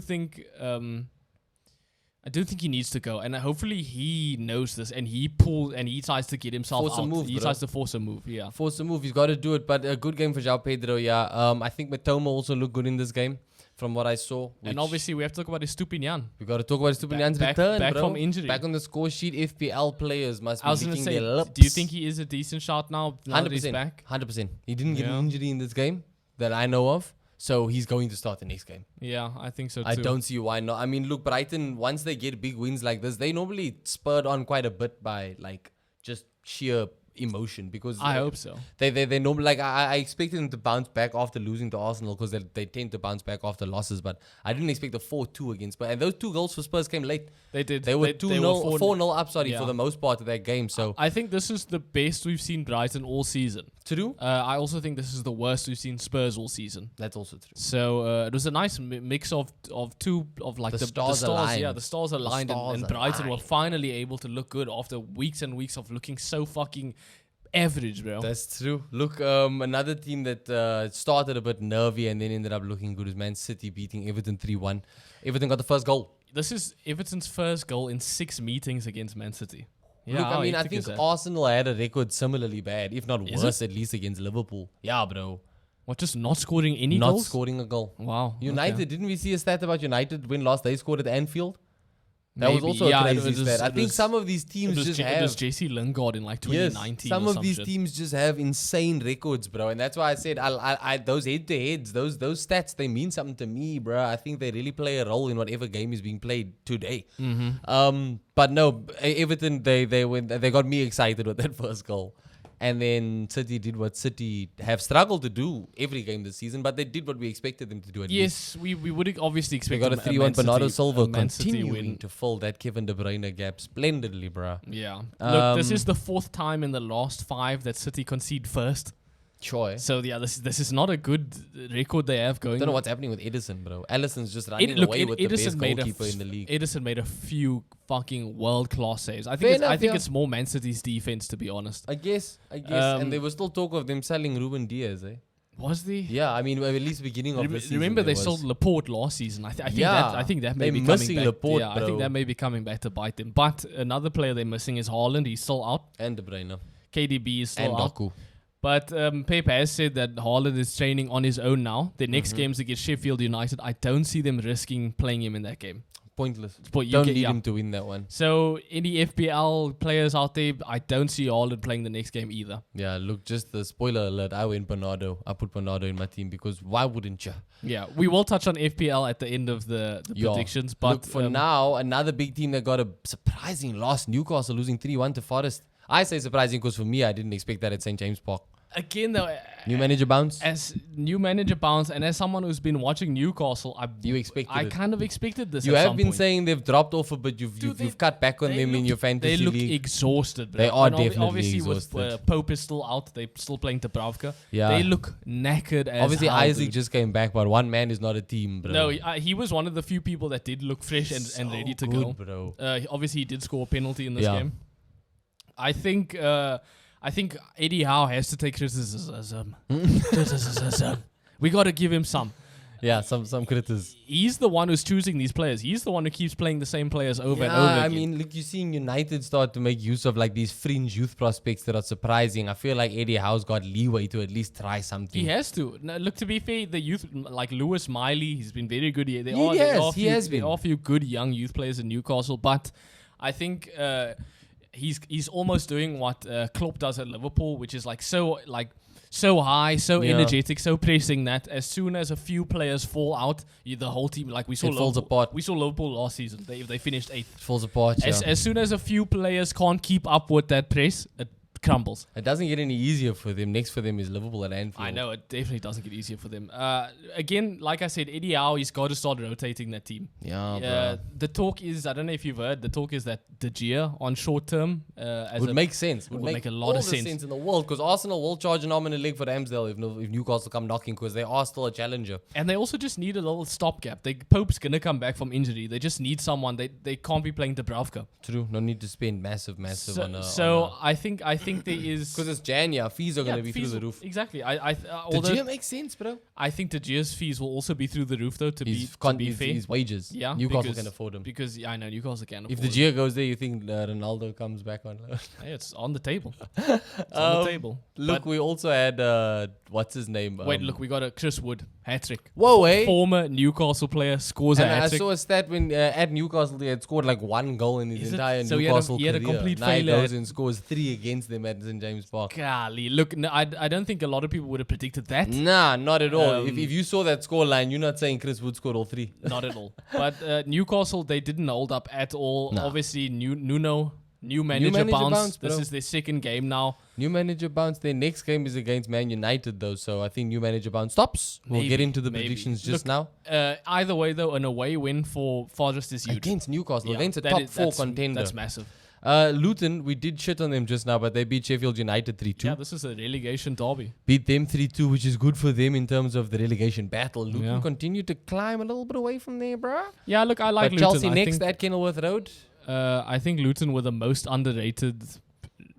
think he needs to go, and hopefully he knows this, and he tries to get himself Force a out. move, He bro. tries to force a move. Yeah. Force a move, he's got to do it. But a good game for João Pedro, yeah. I think Matoma also looked good in this game from what I saw. And obviously we have to talk about his Stupinian. we got to talk about Stupinian's back- return, back bro. from injury. Back on the score sheet, FPL players must I be was gonna licking say, their lips. do you think he is a decent shot now that he's 100%. back? 100%. He didn't get Yeah. an injury in this game that I know of. So he's going to start the next game. Yeah, I think so too. I don't see why not. I mean, look, Brighton, once they get big wins like this, they normally spurred on quite a bit by like just sheer emotion because I hope so. They normally like I expected them to bounce back after losing to Arsenal because they tend to bounce back after losses, but I didn't expect a 4-2 against Spurs. And those 2 goals for Spurs came late. They did. They were 2-0, 4-0 up, Yeah. for the most part of that game. So I think this is the best we've seen Brighton all season. true. I also think this is the worst we've seen Spurs all season. That's also true. So it was a nice mix of two of like The stars aligned. Yeah, the stars aligned, stars and Brighton were aligned. finally able to look good after weeks and weeks of looking so fucking average, bro. That's true. Look, another team that started a bit nervy and then ended up looking good is Man City beating Everton 3-1. Everton got the first goal. This is Everton's first goal in 6 meetings against Man City. Yeah, Look, how I mean, I hectic think is that? Arsenal had a record similarly bad, if not Is worse, at least against Liverpool. Yeah, bro. What, just not scoring any Not goals? scoring a goal. Wow. United, okay. didn't we see a stat about United when last they scored at Anfield? That was Maybe. also Yeah, a it crazy was- stat. I it think was- some of these teams just It was have. Jesse Lingard in like 2019 Some or of some these shit. teams just have insane records, bro, and that's why I said I those head-to-heads, those stats, they mean something to me, bro. I think they really play a role in whatever game is being played today. But no, Everton they got me excited with that first goal, and then City did what City have struggled to do every game this season, but they did what we expected them to do. At least. Yes, we would obviously They expect got a 3-1 Man City- Bernardo Silva a Man City continuing win. to fill that Kevin De Bruyne gap splendidly, bro. Yeah. Look, this is the 4th time in the last 5 that City concede first. Sure. So yeah, this is not a good record they have going. I don't know what's happening with Edison, bro. Allison's just running away with the best goalkeeper in the league. Edison made a few fucking world class saves. I Fair think enough, I think yeah. it's more Man City's defense, to be honest. I guess. And there was still talk of them selling Ruben Diaz, eh? Was the Yeah, I mean, at least beginning of the season. remember they there was. sold Laporte last season. I think Yeah, I think that may they're be missing coming back. Laporte, yeah, I bro. think that may be coming back to bite them. But another player they're missing is Haaland. He's still out. And De Bruyne. KDB is still And out. Doku. But Pep has said that Haaland is training on his own now. The next game's against Sheffield United. I don't see them risking playing him in that game. Pointless. But Don't need him to win that one. So any FPL players out there, I don't see Haaland playing the next game either. Yeah, look, just the spoiler alert. I went Bernardo. I put Bernardo in my team because why wouldn't you? Yeah, we will touch on FPL at the end of the Yeah. predictions. But Look, for now, another big team that got a surprising loss. Newcastle losing 3-1 to Forest. I say surprising because for me, I didn't expect that at St. James Park. again, though, New manager bounce? as new manager bounce, and as someone who's been watching Newcastle, You expected I it. kind of expected this. You at have some been point. saying they've dropped off a bit. Dude, You've cut back on them in your fantasy They look league. exhausted. Bro. They are And definitely obviously exhausted. with Pope is still out. They're still playing Dubravka. Yeah. They look knackered as Obviously, hell, Isaac dude. just came back, but one man is not a team, bro. No, he was one of the few people that did look fresh and ready to go. good, bro. Obviously, he did score a penalty in this Yeah. game. I think Eddie Howe has to take criticism. We got to give him some. Yeah, some critics. He's the one who's choosing these players. He's the one who keeps playing the same players over and Yeah, over I again. mean, look, you're seeing United start to make use of like these fringe youth prospects that are surprising. I feel like Eddie Howe's got leeway to at least try something. He has to. Now, look, to be fair, the youth, like Lewis Miley, he's been very good here. There He are, there has, are a he few, has there been. are a few good young youth players in Newcastle, but I think he's almost doing what Klopp does at Liverpool, which is so high, so Yeah. energetic, so pressing that as soon as a few players fall out, the whole team, like we saw It falls Liverpool, apart. We saw Liverpool last season. They finished 8th. It falls apart. Yeah. As soon as a few players can't keep up with that press, it crumbles. It doesn't get any easier for them. Next for them is Liverpool at Anfield. I know, it definitely doesn't get easier for them. Again, like I said, Eddie Howe, he's got to start rotating that team. Yeah, bro. The talk is, I don't know if you've heard, the talk is that De Gea on short term Would make sense. would make a lot all of the sense. in the world because Arsenal will charge an arm and a leg for Ramsdale if Newcastle come knocking because they are still a challenger. And they also just need a little stopgap. Pope's going to come back from injury. They just need someone. They can't be playing Dubravka. True. No need to spend massive So I think there is... because it's January, fees are going to be fees through the will- roof. Exactly. The Although Gea makes sense, bro. I think the Gea's fees will also be through the roof, though, to be fair. His wages. Yeah, Newcastle because- can afford him. Because I know Newcastle can If afford the Gea goes there, you think Ronaldo comes back on loan? Hey, it's on the table. It's on the table. Look, But we also had what's his name? wait, look, we got a Chris Wood hat-trick. Whoa, eh? Former Newcastle player scores a And I hat-trick. saw a stat when at Newcastle he had scored like 1 goal in his Is it? entire So he had a- Newcastle he had a career. complete Now he failure goes at- and scores 3 against them at St James Park. Golly, look, no, I don't think a lot of people would have predicted that. Nah, not at all. Um, if you saw that scoreline, you're not saying Chris Wood scored all 3. Not at all. But Newcastle, they didn't hold up at all. Nah. Obviously, Nuno New manager manager bounce. bounce, This bro. is their second game now. New manager bounce. Their next game is against Man United, though. So I think new manager bounce stops. We'll get Maybe, into the maybe. predictions just Look, now. Either way, though, an away win for Forest is huge. Against Newcastle, Yeah, against a that top is- 4 that's- contender. That's massive. Luton, we did shit on them just now, but they beat Sheffield United 3-2. Yeah, this is a relegation derby. Beat them 3-2, which is good for them in terms of the relegation battle. Luton Yeah. continue to climb a little bit away from there, bruh. Yeah, look, I like But Luton. Chelsea I next think, at Kenilworth Road. I think Luton were the most underrated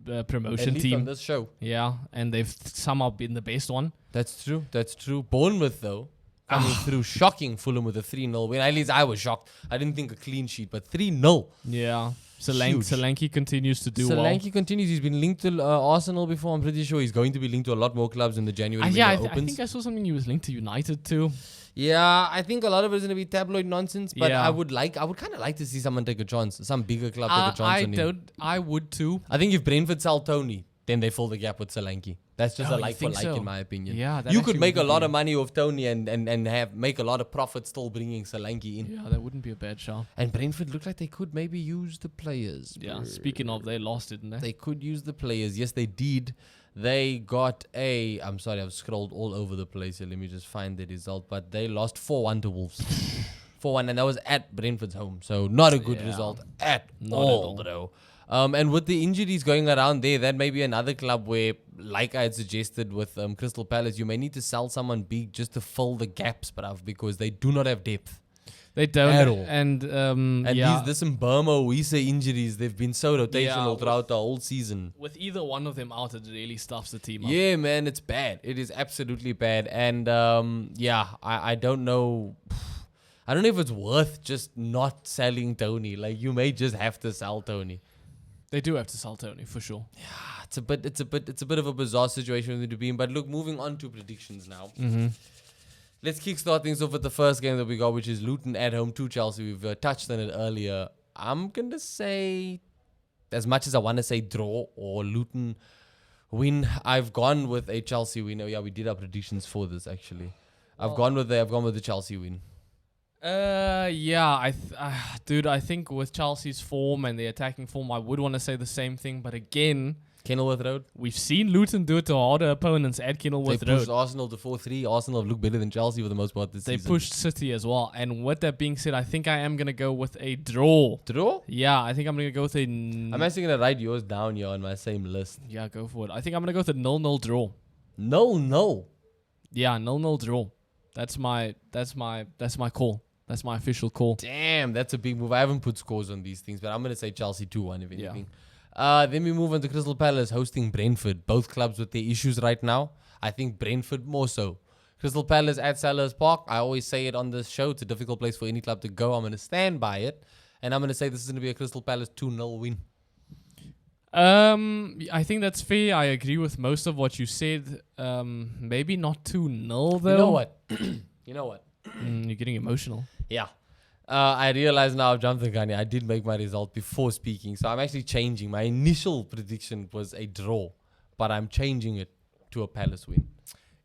At promotion least on team. this show. Yeah, and they've somehow been the best one. That's true. That's true. Bournemouth, though, coming through, shocking Fulham with a 3-0 win. At least I was shocked. I didn't think a clean sheet, but 3-0. Yeah. Huge. Solanke continues to do well. Solanke continues. He's been linked to Arsenal before. I'm pretty sure he's going to be linked to a lot more clubs in the January Yeah, window I opens. think I saw something he was linked to United too. Yeah, I think a lot of it is going to be tabloid nonsense, but Yeah. I would kind of like to see someone take a chance. Some bigger club take a chance on him. I would too. I think if Brentford sell Tony, then they fill the gap with Solanke. That's just Oh, a you like for think like, so? in my opinion. Yeah, that You could actually make a wouldn't lot be- of money off Tony and have make a lot of profit still bringing Solanke in. Yeah, that wouldn't be a bad shout. And Brentford looked like they could maybe use the players. Yeah. bro. Speaking of, they lost, didn't they? They could use the players. Yes, they did. They got a. I'm sorry, I've scrolled all over the place here. Let me just find the result. But they lost 4-1 to Wolves. 4-1, and that was at Brentford's home. So not a good Yeah. result at Not at all, all. bro. And with the injuries going around there, that may be another club where, like I had suggested with Crystal Palace, you may need to sell someone big just to fill the gaps, bruv, because they do not have depth. They don't. At all. And And yeah, this Mbama, Wisa injuries, they've been so rotational Yeah, throughout the whole season. with either one of them out, it really stuffs the team up. Yeah, man, it's bad. It is absolutely bad. And yeah, I don't know. I don't know if it's worth just not selling Tony. Like, you may just have to sell Tony. They do have to sell Tony for sure. It's a bit of a bizarre situation for them to be in. But look, moving on to predictions now. Mm-hmm. Let's kickstart things off with the first game that we got, which is Luton at home to Chelsea. We've touched on it earlier. I'm gonna say, as much as I want to say draw or Luton win, I've gone with a Chelsea win. Oh yeah, we did our predictions for this actually. I've gone with the Chelsea win. Yeah, dude, I think with Chelsea's form and the attacking form, I would want to say the same thing. But again, Kenilworth Road. we've seen Luton do it to harder opponents at Kenilworth They pushed Road. Arsenal to 4-3. Arsenal have looked better than Chelsea for the most part this They season. pushed City as well. And with that being said, I think I am going to go with a draw. Draw? Yeah, I think I'm going to go with a... I'm actually gonna write yours down here on my same list. Yeah, go for it. I think I'm going to go with a 0-0 draw. No. Yeah, 0-0 draw. That's my call. That's my official call. Damn, that's a big move. I haven't put scores on these things, but I'm going to say Chelsea 2-1 if Yeah. anything. Then we move on to Crystal Palace hosting Brentford. Both clubs with their issues right now. I think Brentford more so. Crystal Palace at Selhurst Park. I always say it on this show. It's a difficult place for any club to go. I'm going to stand by it. And I'm going to say this is going to be a Crystal Palace 2-0 win. I think that's fair. I agree with most of what you said. Maybe not 2-0 though. You know what? You know what? You're getting emotional. Yeah. I realize now I've jumped the gun here. I did make my result before speaking. So I'm actually changing. My initial prediction was a draw, but I'm changing it to a Palace win.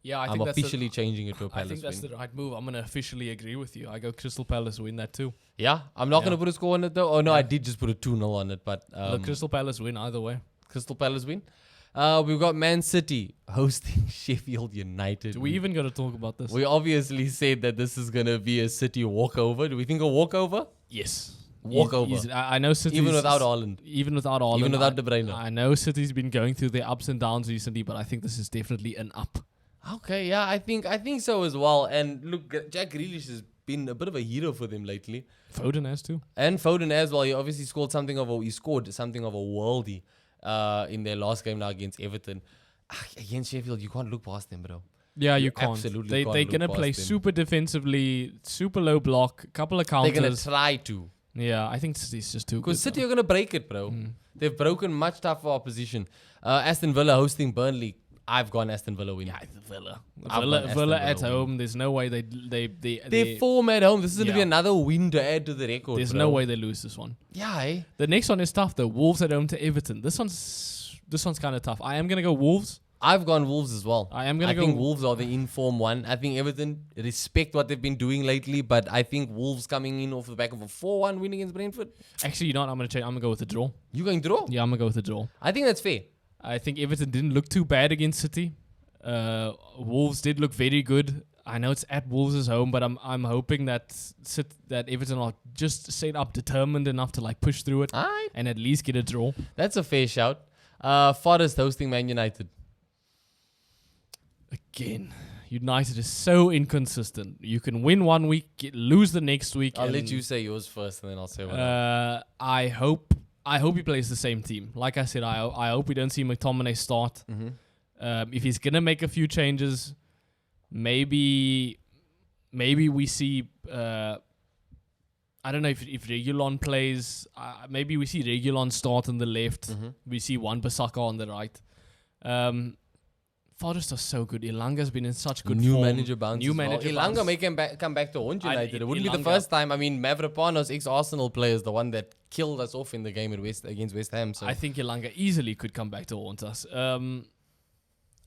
Yeah, I I'm think that's officially changing it to a I Palace think that's win. the right move. I'm gonna officially agree with you. I go Crystal Palace win that too. Yeah, I'm not Yeah. going to put a score on it though. Oh no, Yeah. I did just put a 2-0 on it, but Look, Crystal Palace win either way. Crystal Palace win. We've got Man City hosting Sheffield United. Do we even got to talk about this? We obviously said that this is going to be a City walkover. Do we think a walkover? yes. Walkover. I know City. Even without Haaland. Even without Haaland. Even without De Bruyne. I know City's been going through their ups and downs recently, but I think this is definitely an up. Okay, yeah, I think so as well. And look, Jack Grealish has been a bit of a hero for them lately. Foden has too. And Foden as well. He obviously scored something of a worldie in their last game now against Everton. Against Sheffield, you can't look past them, bro. Yeah, you You can't. absolutely can't They're look gonna past play them. super defensively, super low block, couple of They're counters. going to try to. Yeah, I think City's just too good. Because City are going to break it, bro. They've broken much tougher opposition. Aston Villa hosting Burnley. I've gone Aston Villa win. Yeah, Villa. I've Villa, gone Aston Villa Villa at win. home. There's no way Their form at home. This is going to be Yeah. another win to add to the record. There's bro. no way they lose this one. Yeah, eh? The next one is tough though. Wolves at home to Everton. This one's kind of tough. I am gonna go Wolves. I've gone Wolves as well. I am gonna I think go. Wolves are the informed one. I think Everton respect what they've been doing lately, but I think Wolves coming in off the back of a 4-1 win against Brentford. Actually, you know what? I'm gonna change. I'm gonna go with the draw. You going draw? Yeah, I'm gonna go with the draw. I think that's fair. I think Everton didn't look too bad against City. Wolves did look very good. I know it's at Wolves' home, but I'm hoping that that Everton are just set up determined enough to like push through it Alright, and at least get a draw. that's a fair shout. Forest hosting Man United. Again, United is so inconsistent. You can win one week, lose the next week. I'll and, let you say yours first, and then I'll say what. else. I hope he plays the same team. Like I said, I hope we don't see McTominay start. If he's gonna make a few changes, maybe we see. I don't know if Reguilon plays. Maybe we see Reguilon start on the left. We see Wan-Bissaka on the right. Forest are so good. Ilanga's been in such good New form. manager bounce. New as well. manager Ilanga bounce. may come back to haunt I- United. It wouldn't be the Ilanga- first time. I mean, Mavropanos, ex-Arsenal player, is the one that killed us off in the game against West Ham. So I think Ilanga easily could come back to haunt us.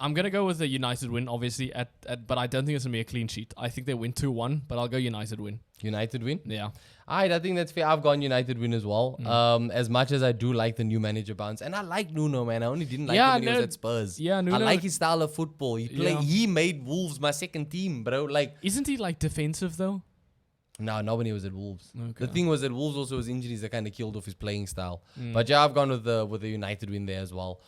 I'm gonna go with the United win, obviously. But I don't think it's gonna be a clean sheet. I think they win 2-1, but I'll go United win. United win. Yeah. Alright, I think that's fair. I've gone United win as well. As much as I do like the new manager bounce, and I like Nuno, man. I only didn't like him when he was at Spurs. Yeah, Nuno. I like his style of football. Yeah. He made Wolves my second team, bro. Like, Isn't he like defensive though? no, not when he was at Wolves. Okay. The thing was that Wolves also his injuries that kind of killed off his playing style. But yeah, I've gone with the United win there as well.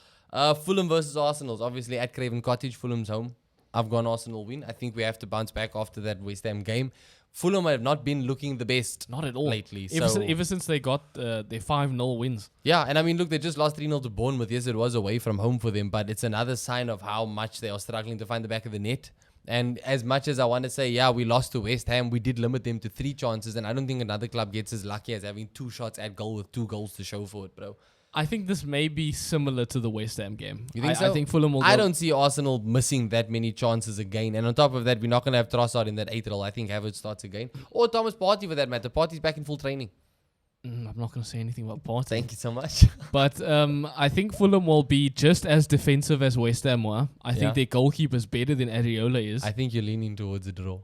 Fulham versus Arsenal, obviously at Craven Cottage. Fulham's home. I've gone Arsenal win. I think we have to bounce back after that West Ham game. Fulham have not been looking the best Not at all lately. Ever since they got their 5-0 wins. Yeah, and I mean, look, they just lost 3-0 to Bournemouth. Yes, it was away from home for them, but it's another sign of how much they are struggling to find the back of the net. And as much as I want to say, yeah, we lost to West Ham, we did limit them to 3 chances, and I don't think another club gets as lucky as having 2 shots at goal with 2 goals to show for it, bro. I think this may be similar to the West Ham game. You think so? I think Fulham will. I go- don't see Arsenal missing that many chances again. And on top of that, we're not going to have Trossard in that 8 role. I think Havertz starts again. Or Thomas Partey for that matter. Partey's back in full training. I'm not going to say anything about Partey. Thank you so much. But I think Fulham will be just as defensive as West Ham were. I Yeah. think their goalkeeper's better than Areola is. I think you're leaning towards a draw.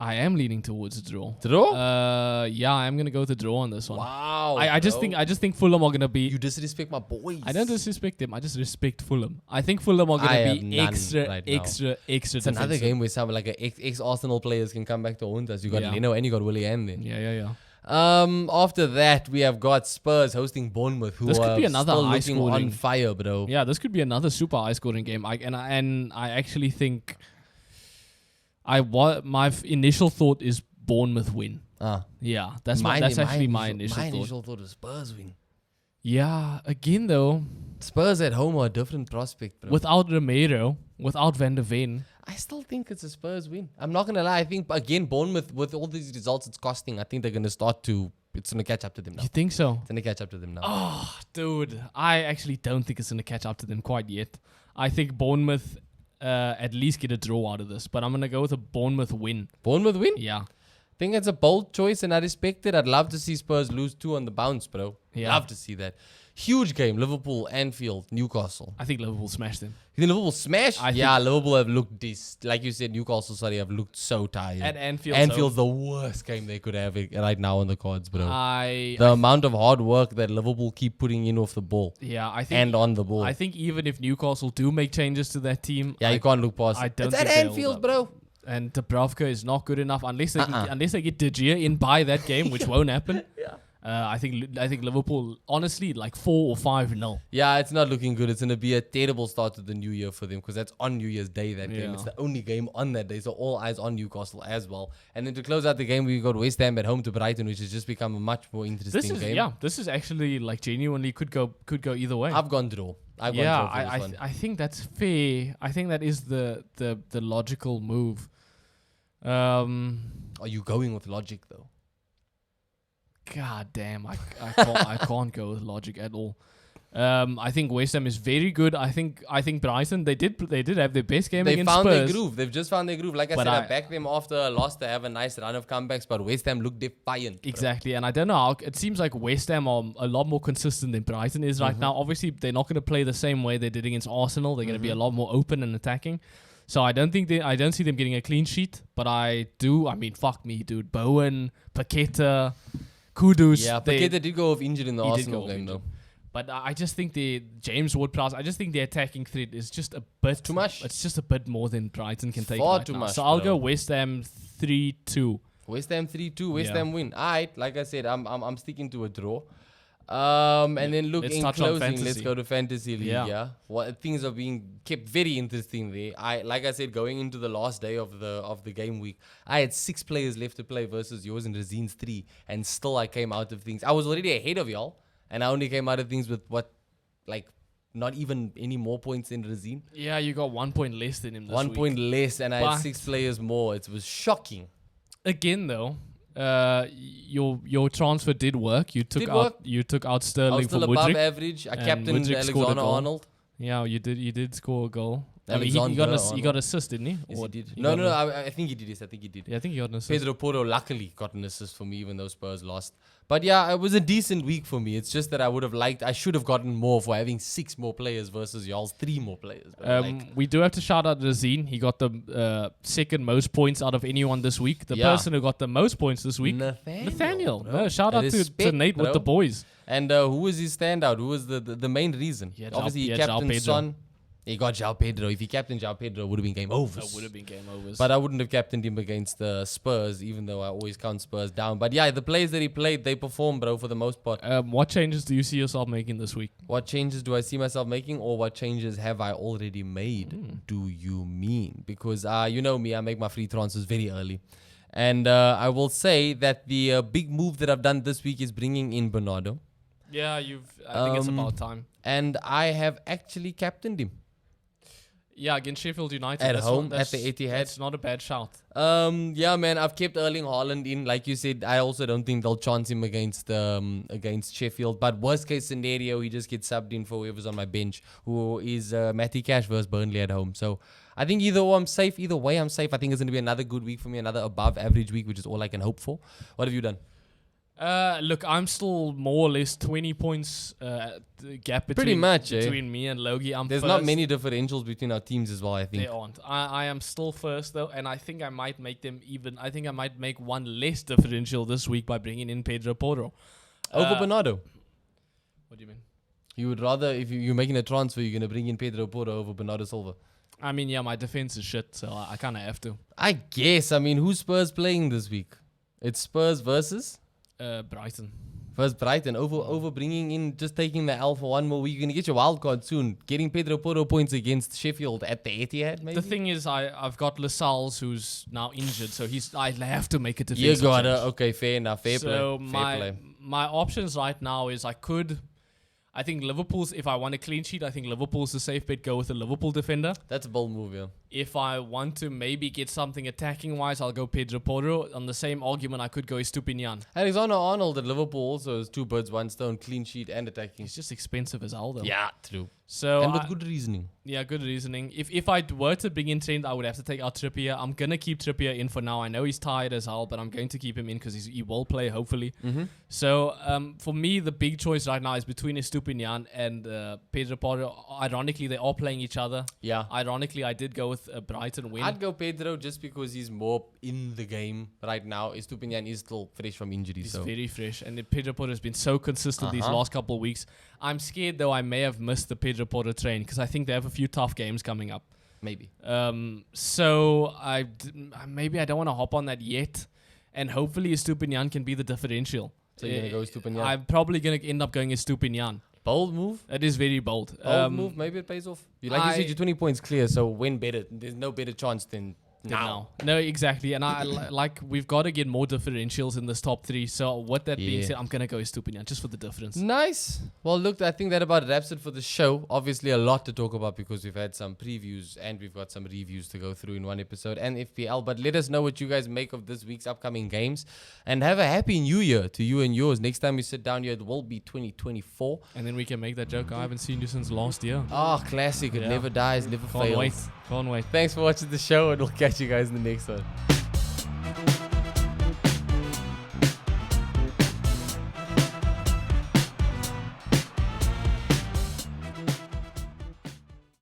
I am leaning towards a draw. Draw? Yeah, I'm gonna go with a draw on this one. Wow. I just think Fulham are gonna be. You disrespect my boys. I don't disrespect them. I just respect Fulham. I think Fulham are I gonna have be none extra right now. extra. It's another defensive. game where some like ex-Arsenal players can come back to haunt us. You got Yeah. Leno and you got Willian there. Yeah. After that, we have got Spurs hosting Bournemouth, who This could are be another still high looking scoring- on fire, bro. Yeah, this could be another super high scoring game. I actually think my initial thought is Bournemouth win. Yeah, that's actually my initial My thought. initial thought was Spurs win. Yeah, again though, Spurs at home are a different prospect, bro. without Romero, without Van der Ven, I still think it's a Spurs win. I'm not gonna lie. I think again Bournemouth with all these results it's costing. I think they're gonna start to. It's gonna catch up to them now. you think so? It's gonna catch up to them now. Oh, dude, I actually don't think it's gonna catch up to them quite yet. I think Bournemouth at least get a draw out of this, but I'm gonna go with a Bournemouth win. Bournemouth win. Yeah, I think it's a bold choice and I respect it. I'd love to see Spurs lose 2 on the bounce, bro. Yeah. Love to see that. Huge game. Liverpool, Anfield, Newcastle. I think Liverpool smashed them. You think Liverpool smash? I Yeah, Liverpool have looked like you said, Newcastle, sorry, have looked so tired. At Anfield, Anfield's the worst game they could have right now on the cards, bro. I The amount of hard work that Liverpool keep putting in off the ball think and on the ball. I think even if Newcastle do make changes to that team, Yeah, you can't look past I it. don't It's at think they'll Anfield, hold bro. and Dubravka is not good enough unless they get De Gea in by that game, which won't happen. Yeah. I think Liverpool honestly like 4 or 5-0. Yeah, it's not looking good. It's going to be a terrible start to the new year for them because that's on New Year's Day, that game. Yeah. It's the only game on that day, so all eyes on Newcastle as well. And then to close out the game, we got West Ham at home to Brighton, which has just become a much more interesting game. This is actually like genuinely could go either way. I've gone draw. I've gone draw for this one. I think that's fair. I think that is the logical move. Are you going with logic, though? God damn, I can't go with logic at all. I think West Ham is very good. I think Brighton they did have their best game They against found Spurs. their groove. They've just found their groove. Like I But said, I I- backed them after a loss. They have a nice run of comebacks, but West Ham look defiant. Bro. Exactly, and I don't know how it seems like West Ham are a lot more consistent than Brighton is right now. Obviously, they're not going to play the same way they did against Arsenal. They're going to be a lot more open and attacking. So I don't see them getting a clean sheet, but I do. I mean, fuck me, dude. Bowen, Paqueta, Kudus. Yeah, Paqueta did go off injured in the He did Arsenal go off game, injured. though. But I just think the James Ward-Prowse, I just think the attacking threat is just a bit Too much. It's just a bit more than Brighton can take. Far right too now. much, So I'll bro. go West Ham 3-2. West Ham 3-2. West Yeah. Ham win. Alright, like I said, I'm sticking to a draw. And then look, Let's in touch on closing, let's fantasy. go to fantasy league. Yeah. Yeah, things are being kept very interesting there. Like I said, going into the last day of the game week, I had 6 players left to play versus yours and Razine's 3, and still I came out of things. I was already ahead of y'all, and I only came out of things with not even any more points than Razine. Yeah, you got 1 point less than him this 1 week. point less, and I But- had 6 players more. It was shocking. Again, though, your transfer did work. You took Did out work. I was Sterling still for above Mudryk. Mudryk. Average. I And captained Mudryk scored a Alexander goal. Arnold. Yeah, you did score a goal. I mean, he Alexander got Arnold. assist, didn't he? Yes, Or he did. he No, got I think he did. Yes, I think he did. Yeah, I think he got an assist. Pedro Porro luckily got an assist for me, even though Spurs lost. But yeah, it was a decent week for me. It's just that I should have gotten more for having 6 more players versus y'all's 3 more players. But We do have to shout out Razine. He got the second most points out of anyone this week. The Yeah. person who got the most points this week, Nathaniel. bro. No, shout out to Respect, Nate with bro. the boys. And who was his standout? Who was the main reason? Yeah, Obviously, he João captained Pedro. Son. He got João Pedro. If he captained João Pedro, it would have been game over. That would have been game overs. But I wouldn't have captained him against the Spurs, even though I always count Spurs down. But yeah, the players that he played, they performed, bro, for the most part. What changes do you see yourself making this week? What changes do I see myself making, or what changes have I already made? Do you mean? Because you know me, I make my free transfers very early. And I will say that the big move that I've done this week is bringing in Bernardo. Yeah, I think it's about time. And I have actually captained him. Yeah, against Sheffield United. At That's home, not- at the that's- Etihad. That's not a bad shout. Yeah, man, I've kept Erling Haaland in. Like you said, I also don't think they'll chance him against Sheffield. But worst case scenario, he just gets subbed in for whoever's on my bench, who is Matty Cash versus Burnley at home. So I think either way I'm safe. I think it's going to be another good week for me, another above average week, which is all I can hope for. What have you done? Look, I'm still more or less 20 points gap Pretty much, eh? between me and Logie. There's not many differentials between our teams as well, I think. There aren't. I am still first though, and I think I might make them even. I think I might make one less differential this week by bringing in Pedro Porro. Over Bernardo. What do you mean? You would rather, if you're making a transfer, you're going to bring in Pedro Porro over Bernardo Silva. I mean, yeah, my defense is shit, so I kind of have to. I guess. I mean, who's Spurs playing this week? It's Spurs versus Brighton. Brighton. Over bringing in, just taking the L for one more week. You're going to get your wild card soon. Getting Pedro Porro points against Sheffield at the Etihad, maybe? The thing is, I've got Lascelles who's now injured, so I have to make a You defensive got change. it. Okay, fair enough. Fair So play. my options right now is I think Liverpool's, if I want a clean sheet, I think Liverpool's the safe bet. Go with a Liverpool defender. That's a bold move, yeah. If I want to maybe get something attacking wise, I'll go Pedro Porro. On the same argument, I could go Estupinian. Alexander Arnold at Liverpool also is 2 birds, 1 stone, clean sheet and attacking. He's just expensive as hell, though. Yeah, true. So And with good reasoning. yeah, good reasoning. If I were to bring in Trent, I would have to take out Trippier. I'm gonna keep Trippier in for now. I know he's tired as hell, but I'm going to keep him in because he will play hopefully. So for me, the big choice right now is between Estupinian and Pedro Porro. Ironically, they are playing each other. Yeah. Ironically, I did go with Brighton win. I'd go Pedro just because he's more in the game right now. Estupinian is still fresh from injury. He's So very fresh, and Pedro Porro has been so consistent these last couple of weeks. I'm scared though I may have missed the Pedro Porro train because I think they have a few tough games coming up. maybe. So maybe I don't want to hop on that yet, and hopefully Estupinian can be the differential. So you're going to go Estupinian. I'm probably gonna end up going Estupinian. Bold move. It is very bold. Bold move. Maybe it pays off. Like you said, I- you're 20 points clear. So when better? There's no better chance than now. No, exactly. And like we've got to get more differentials in this top 3. So with that being said, I'm gonna go Estupiñán just for the difference. Nice. Well, look, I think that about wraps it for the show. Obviously, a lot to talk about because we've had some previews and we've got some reviews to go through in one episode and FPL. But let us know what you guys make of this week's upcoming games, and have a happy New Year to you and yours. Next time we sit down here, it will be 2024, and then we can make that joke. I haven't seen you since last year. Oh, classic. It never dies, never fails. Can't wait. Thanks for watching the show, and we'll catch you guys in the next one.